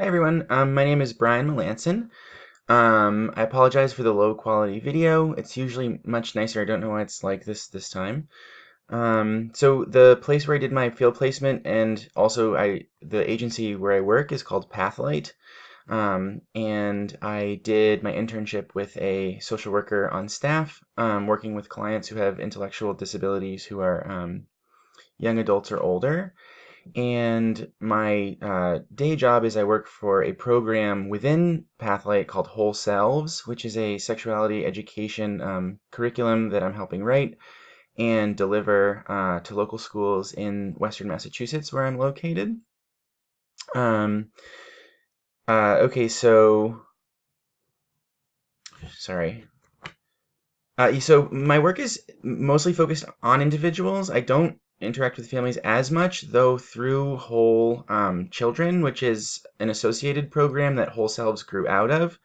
Hi everyone, my name is Brian Melanson. I apologize for the low quality video. It's usually much nicer. I don't know why it's like this time. So the place where I did my field placement and also the agency where I work is called Pathlight. And I did my internship with a social worker on staff, working with clients who have intellectual disabilities who are young adults or older. And my day job is I work for a program within Pathlight called Whole Selves, which is a sexuality education curriculum that I'm helping write and deliver to local schools in Western Massachusetts, where I'm located. Um, okay, so sorry. So my work is mostly focused on individuals. I don't interact with families as much, though through Whole Children, which is an associated program that Whole Selves grew out of.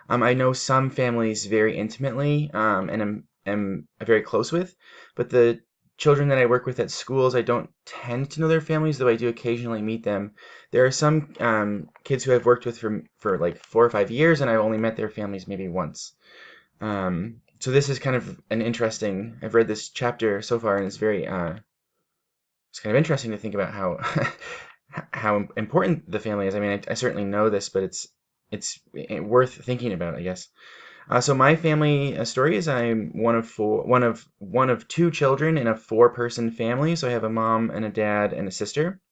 I know some families very intimately and am very close with, but the children that I work with at schools, I don't tend to know their families, though I do occasionally meet them. There are some kids who I've worked with for like 4 or 5 years, and I've only met their families maybe once. So this is kind of an interesting. I've read this chapter so far, and it's kind of interesting to think about how how important the family is. I mean, I certainly know this, but it's worth thinking about, I guess. So my family story is I'm one of two children in a four-person family. So I have a mom and a dad and a sister.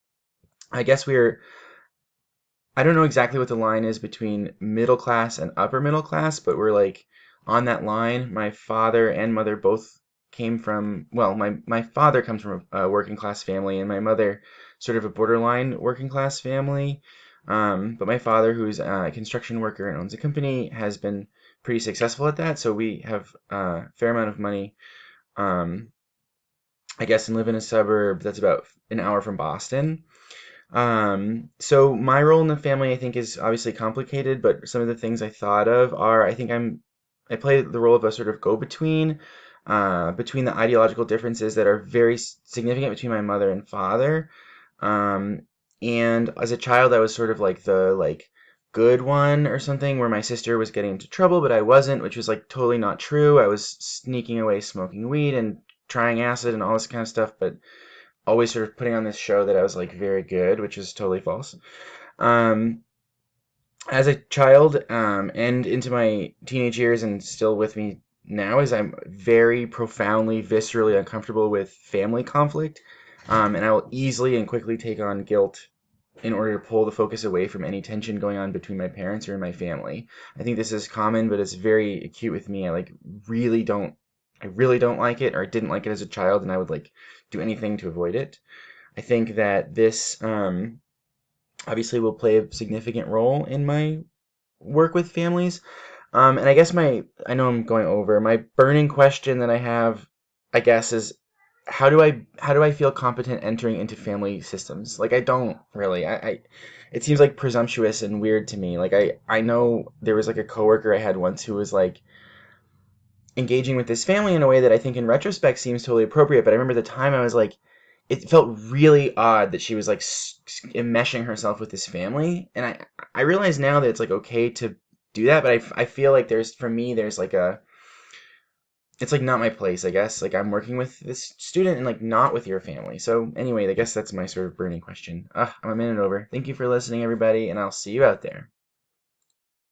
I guess I don't know exactly what the line is between middle class and upper middle class, but we're like on that line. My father and mother both came from, well, my father comes from a working class family, and my mother sort of a borderline working class family. But my father, who's a construction worker and owns a company, has been pretty successful at that. So we have a fair amount of money, um, I guess, and live in a suburb that's about an hour from Boston. So my role in the family, I think, is obviously complicated, but some of the things I thought of are, I play the role of a sort of go-between, between the ideological differences that are very significant between my mother and father. Um, and as a child, I was sort of like the good one or something, where my sister was getting into trouble, but I wasn't, which was like totally not true. I was sneaking away smoking weed and trying acid and all this kind of stuff, but always sort of putting on this show that I was like very good, which is totally false. Um, as a child and into my teenage years and still with me now is I'm very profoundly, viscerally uncomfortable with family conflict. And I will easily and quickly take on guilt in order to pull the focus away from any tension going on between my parents or in my family. I think this is common, but it's very acute with me. Really don't, I really don't like it, or I didn't like it as a child, and I would like do anything to avoid it. I think that this obviously will play a significant role in my work with families. And I guess I know I'm going over my burning question that I have, I guess, is how do I feel competent entering into family systems? Like I don't really. It seems like presumptuous and weird to me. Like I know there was like a coworker I had once who was like engaging with this family in a way that I think in retrospect seems totally appropriate. But I remember the time I was like, it felt really odd that she was like enmeshing herself with this family, and I realize now that it's like okay to do that, but I feel like there's for me there's like a it's like not my place, I guess. Like I'm working with this student and like not with your family. So anyway, I guess that's my sort of burning question. I'm a minute over. Thank you for listening, everybody, and I'll see you out there.